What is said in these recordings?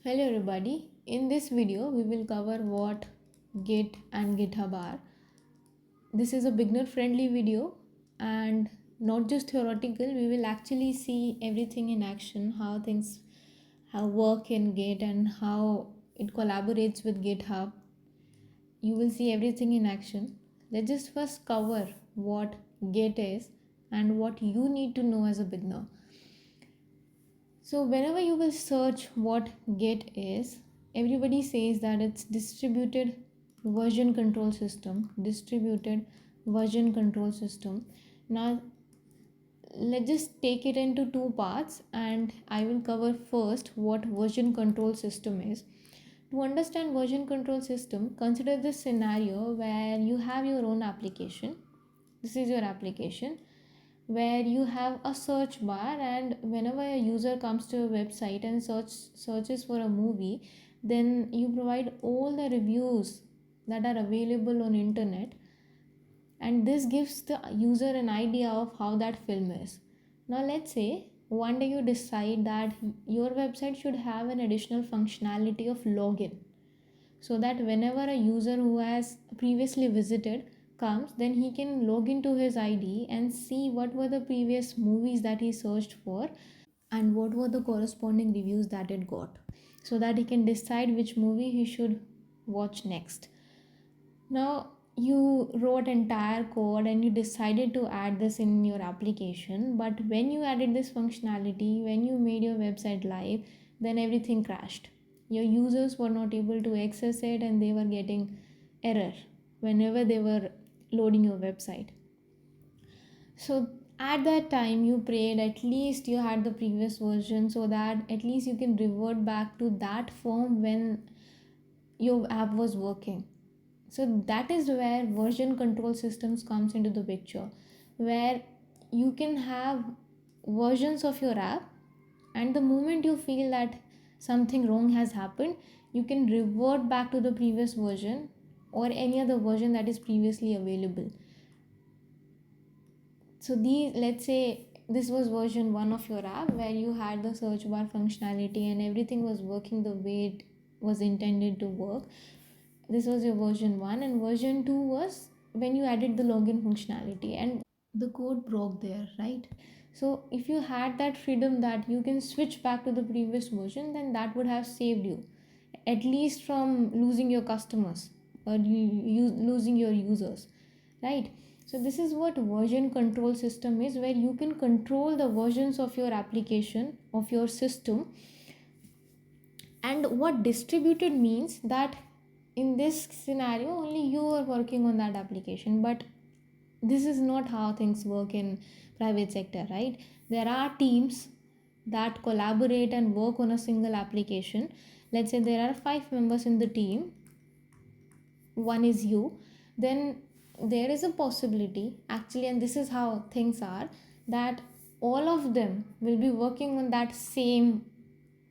Hello everybody. In this video we will cover what Git and GitHub are. This is a beginner friendly video and not just theoretical. We will actually see everything in action, how work in Git and how it collaborates with GitHub. You will see everything in action. Let's just first cover what Git is and what you need to know as a beginner. So whenever you will search what Git is, everybody says that it's distributed version control system. Distributed version control system. Now let's just take it into two parts and I will cover first what version control system is. To understand version control system, consider this scenario where you have your own application. This is your application where you have a search bar, and whenever a user comes to a website and searches for a movie, then you provide all the reviews that are available on internet, and this gives the user an idea of how that film is. Now let's say one day you decide that your website should have an additional functionality of login, so that whenever a user who has previously visited comes, then he can log into his ID and see what were the previous movies that he searched for and what were the corresponding reviews that it got, so that he can decide which movie he should watch next. Now you wrote entire code and you decided to add this in your application, but when you added this functionality, when you made your website live, then everything crashed. Your users were not able to access it and they were getting error whenever they were loading your website. So at that time you prayed at least you had the previous version, so that at least you can revert back to that form when your app was working. So that is where version control systems comes into the picture, where you can have versions of your app, and the moment you feel that something wrong has happened, you can revert back to the previous version or any other version that is previously available. So let's say this was version 1 of your app, where you had the search bar functionality and everything was working the way it was intended to work. This was your version 1, and version 2 was when you added the login functionality and the code broke there, right? So if you had that freedom that you can switch back to the previous version, then that would have saved you at least from losing your customers or losing your users, right? So this is what version control system is, where you can control the versions of your application, of your system. And what distributed means, that in this scenario only you are working on that application, but this is not how things work in private sector, right? There are teams that collaborate and work on a single application. Let's say there are 5 members in the team, one is you, then there is a possibility actually, and this is how things are, that all of them will be working on that same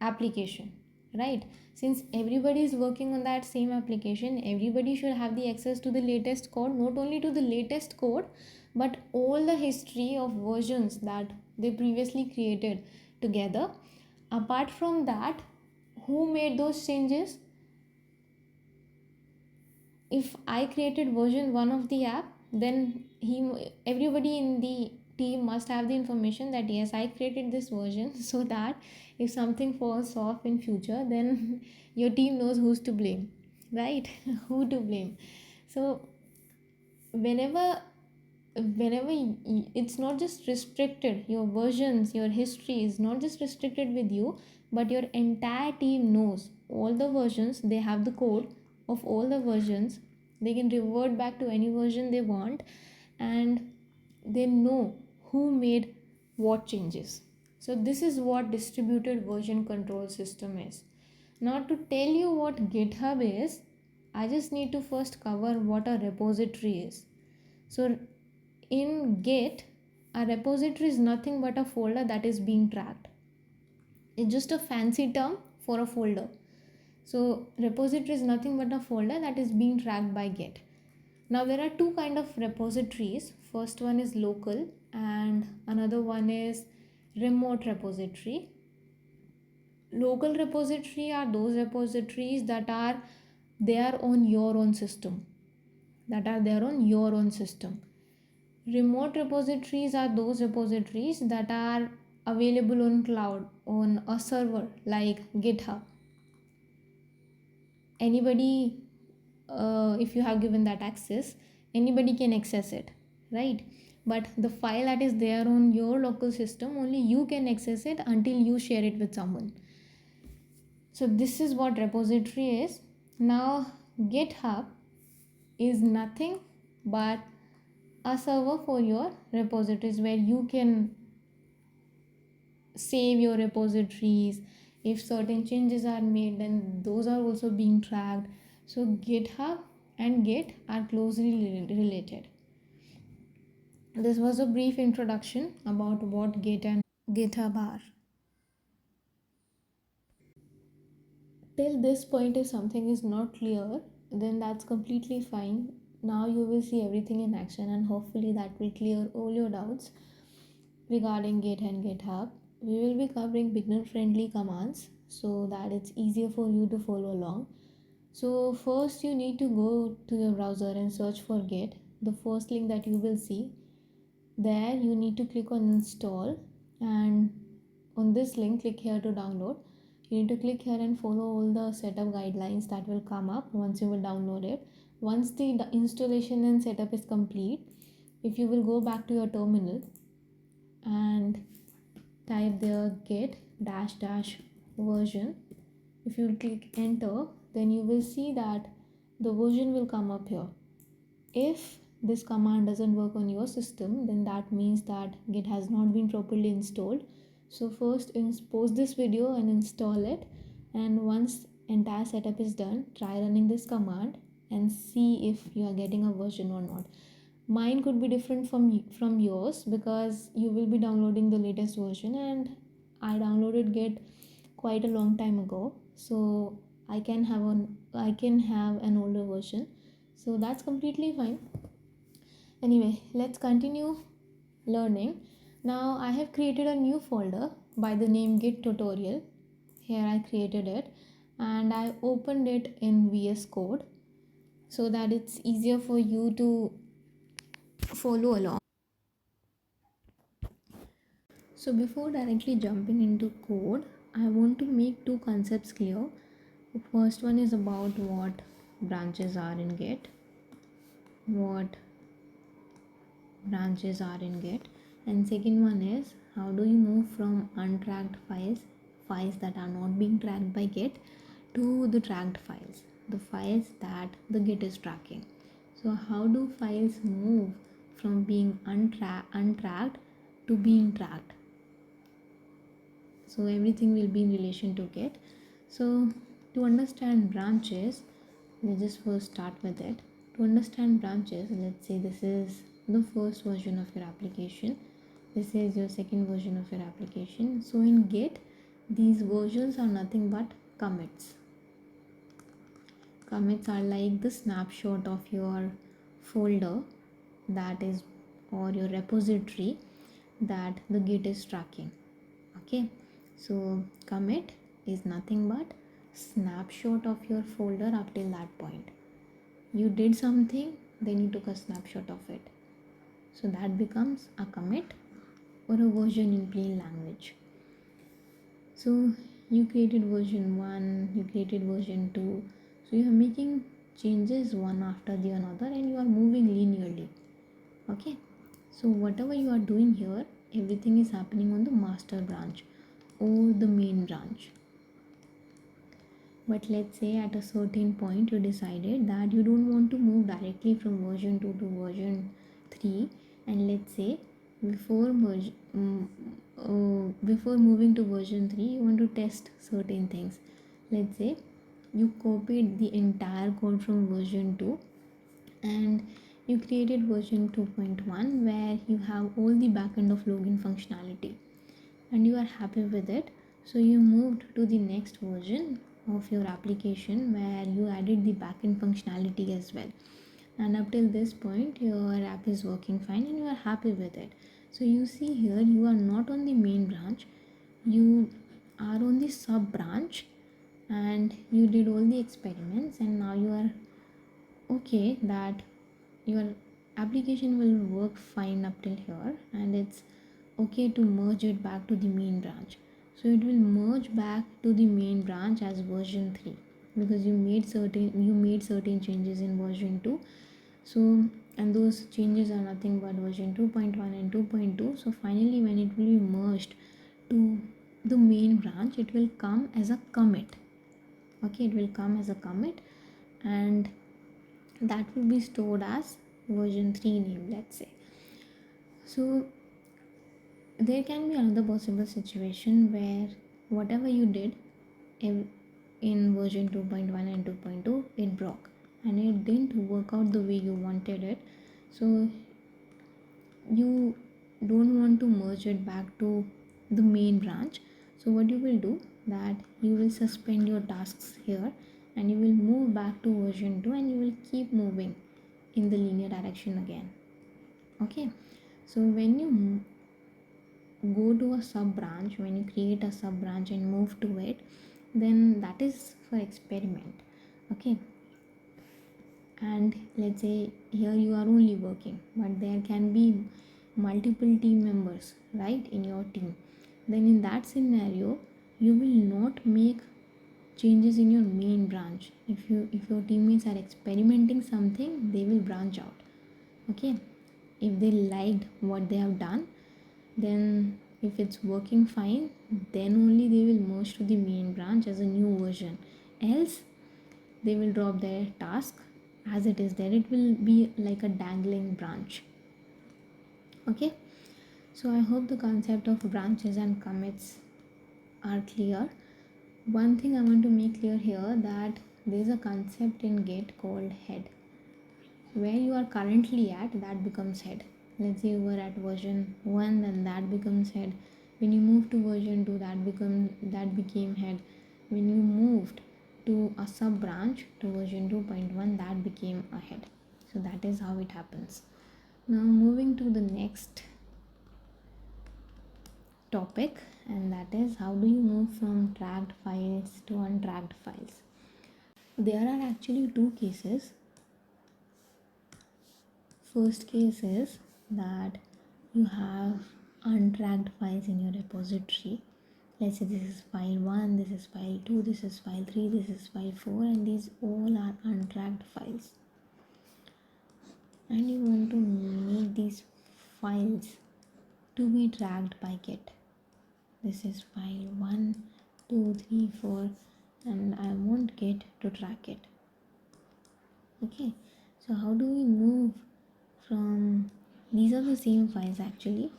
application, right? Since everybody is working on that same application, everybody should have the access to the latest code, not only to the latest code, but all the history of versions that they previously created together. Apart from that, who made those changes? If I created version 1 of the app, then everybody in the team must have the information that yes, I created this version, so that if something falls off in future, then your team knows who's to blame, right? Who to blame. So whenever it's not just restricted, your versions, your history is not just restricted with you, but your entire team knows all the versions. They have the code of all the versions, they can revert back to any version they want, and they know who made what changes. So this is what distributed version control system is. Now to tell you what GitHub is, I just need to first cover what a repository is. So in Git, a repository is nothing but a folder that is being tracked. It's just a fancy term for a folder. So repository is nothing but a folder that is being tracked by Git. Now there are two kind of repositories. First one is local and another one is remote repository. Local repository are those repositories that are there on your own system, that are there on your own system. Remote repositories are those repositories that are available on cloud, on a server like GitHub. Anybody, if you have given that access, anybody can access it, right? But the file that is there on your local system, only you can access it until you share it with someone. So this is what repository is. Now GitHub is nothing but a server for your repositories where you can save your repositories. If certain changes are made, then those are also being tracked. So GitHub and Git are closely related. This was a brief introduction about what Git and GitHub are. Till this point, if something is not clear, then that's completely fine. Now you will see everything in action, and hopefully that will clear all your doubts regarding Git and GitHub. We will be covering beginner friendly commands so that it's easier for you to follow along. So first you need to go to your browser and search for Git. The first link that you will see there, you need to click on install, and on this link click here to download. You need to click here and follow all the setup guidelines that will come up once you will download it. Once the installation and setup is complete, if you will go back to your terminal and type there git dash dash version, if you click enter, then you will see that the version will come up here. If this command doesn't work on your system, then that means that Git has not been properly installed. So first pause this video and install it, and once entire setup is done, try running this command and see if you are getting a version or not. Mine could be different from yours because you will be downloading the latest version, and I downloaded Git quite a long time ago, so I can have an older version, so that's completely fine. Anyway, let's continue learning. Now I have created a new folder by the name Git tutorial. Here I created it and I opened it in VS Code so that it's easier for you to follow along. So before directly jumping into code, I want to make two concepts clear. The first one is about what branches are in Git, what branches are in Git, and second one is how do you move from untracked files that are not being tracked by Git, to the tracked files, the files that the Git is tracking. So how do files move from being untracked to being tracked? So everything will be in relation to Git. So to understand branches, let's just first start with it. To understand branches, let's say this is the first version of your application, this is your second version of your application. So in Git, these versions are nothing but commits. Commits are like the snapshot of your folder, that is, or your repository that the Git is tracking. Okay, so commit is nothing but snapshot of your folder up till that point. You did something, then you took a snapshot of it, so that becomes a commit or a version in plain language. So you created version 1, you created version 2, so you are making changes one after the another and you are moving linearly. Okay, so whatever you are doing here, everything is happening on the master branch or the main branch. But let's say at a certain point you decided that you don't want to move directly from version 2 to version 3, and let's say before moving to version 3 you want to test certain things. Let's say you copied the entire code from version 2 and you created version 2.1 where you have all the backend of login functionality and you are happy with it. So you moved to the next version of your application where you added the backend functionality as well, and up till this point your app is working fine and you are happy with it. So you see here you are not on the main branch, you are on the sub branch and you did all the experiments, and now you are okay that your application will work fine up till here, and it's okay to merge it back to the main branch. So it will merge back to the main branch as version 3, because you made certain changes in version 2. So, and those changes are nothing but version 2.1 and 2.2. So finally when it will be merged to the main branch, it will come as a commit. Okay, it will come as a commit, and that will be stored as version 3 name, let's say. So there can be another possible situation where whatever you did in version 2.1 and 2.2, it broke and it didn't work out the way you wanted it. So you don't want to merge it back to the main branch. So what you will do, that you will suspend your tasks here and you will move back to version 2 and you will keep moving in the linear direction again. Okay, so when you go to a sub branch, when you create a sub branch and move to it, then that is for experiment. Okay, and let's say here you are only working, but there can be multiple team members, right, in your team. Then in that scenario you will not make changes in your main branch. If your teammates are experimenting something, they will branch out. Okay, if they liked what they have done, then if it's working fine, then only they will merge to the main branch as a new version. Else they will drop their task as it is there. It will be like a dangling branch. Okay, so I hope the concept of branches and commits are clear. One thing I want to make clear here, that there is a concept in Git called head. Where you are currently at, that becomes head. Let's say you were at version 1, then that becomes head. When you move to version 2, that became head. When you moved to a sub branch to version 2.1, that became a head. So that is how it happens. Now moving to the next topic, and that is how do you move from tracked files to untracked files. There are actually two cases. First case is that you have untracked files in your repository. Let's say this is file 1, this is file 2, this is file 3, this is file 4, and these all are untracked files. And you want to make these files to be tracked by Git. This is file 1, 2, 3, 4, and I want Git to track it. Okay, so how do we move from, these are the same files actually,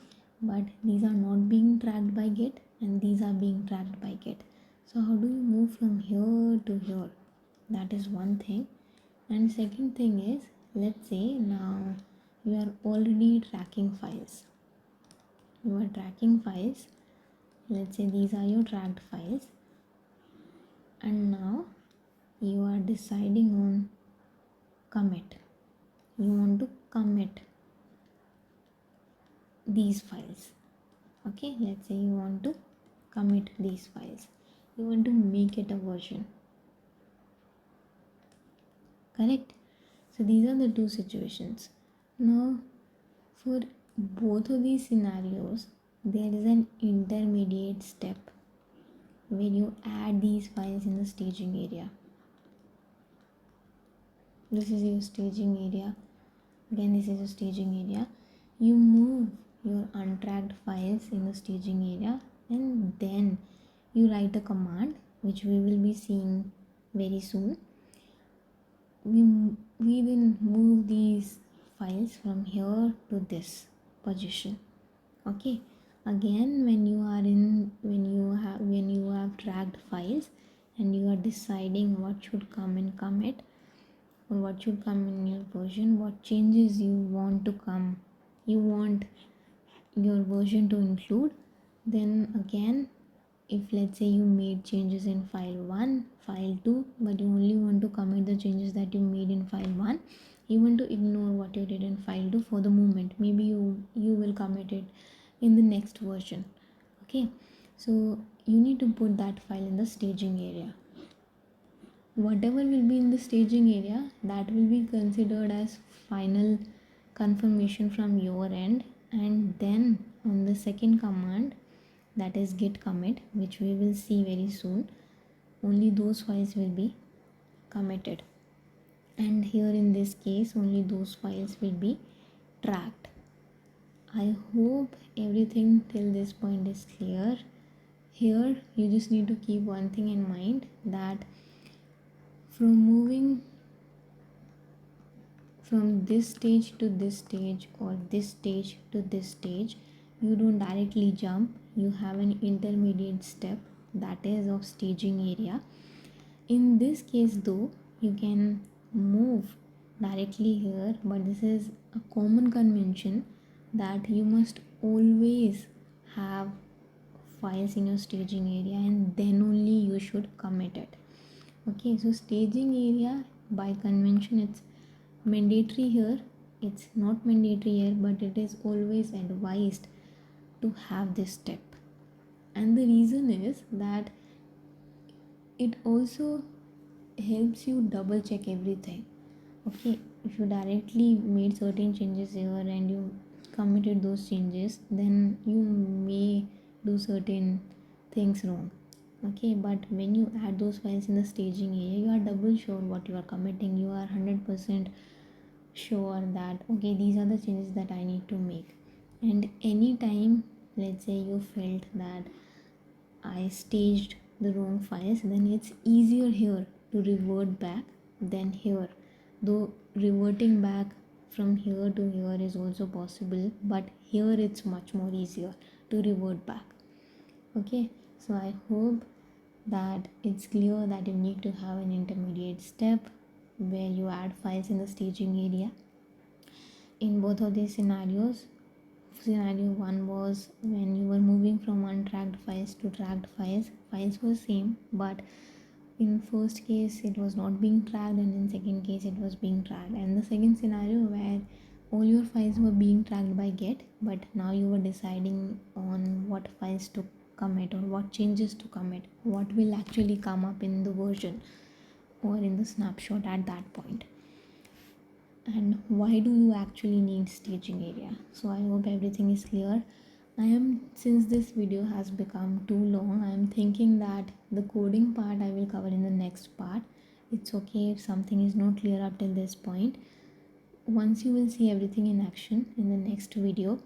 but these are not being tracked by Git and these are being tracked by Git. So how do you move from here to here? That is one thing. And second thing is, let's say now you are already tracking files. You are tracking files. Let's say these are your tracked files, and now you are deciding on commit. You want to commit these files. Okay, let's say you want to commit these files. You want to make it a version. Correct? So these are the two situations. Now for both of these scenarios, there is an intermediate step where you add these files in the staging area. This is your staging area. Again, this is your staging area. You move your untracked files in the staging area, and then you write a command which we will be seeing very soon. We then move these files from here to this position. Okay, again when you have tracked files and you are deciding what should come in commit or what should come in your version, what changes you want your version to include, then again, if let's say you made changes in file 1, file 2, but you only want to commit the changes that you made in file 1, you want to ignore what you did in file 2 for the moment. Maybe you will commit it in the next version. Okay, so you need to put staging area. Whatever will be in the staging area, that will be considered as final confirmation from your end. And then on the second command, that is git commit, which we will see very soon, only those files will be committed, and here in this case only those files will be tracked. I hope everything till this point is clear. Here you just need to keep one thing in mind, that from moving from this stage to this stage or this stage to this stage, you don't directly jump. You have an intermediate step, that is of staging area. In this case though, you can move directly here, but this is a common convention that you must always have files in your staging area, and then only you should commit it. Okay, so staging area by convention it's mandatory here, it's not mandatory here, but it is always advised to have this step. And the reason is that it also helps you double check everything. Okay, if you directly made certain changes here and you committed those changes, then you may do certain things wrong. Okay, but when you add those files in the staging area, you are double sure what you are committing. You are 100% sure that okay, these are the changes that I need to make. And anytime, let's say you felt that I staged the wrong files, then it's easier here to revert back than here. Though reverting back from here to here is also possible, but here it's much more easier to revert back. Okay, so I hope that it's clear that you need to have an intermediate step where you add files in the staging area. In both of these scenarios, scenario 1 was when you were moving from untracked files to tracked files were same, but in first case it was not being tracked, and in second case it was being tracked. And the second scenario where all your files were being tracked by Git, but now you were deciding on what files to commit or what changes to commit, what will actually come up in the version or in the snapshot at that point, and why do you actually need staging area. So I hope everything is clear. Since this video has become too long, I am thinking that the coding part I will cover in the next part. It's okay if something is not clear up till this point. Once you will see everything in action in the next video,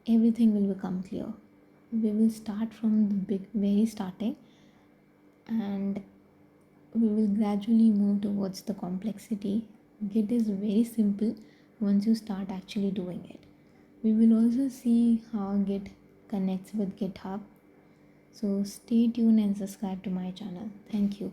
everything will become clear. We will start from the very starting, and we will gradually move towards the complexity. Git is very simple once you start actually doing it. We will also see how Git connects with GitHub. So stay tuned and subscribe to my channel. Thank you.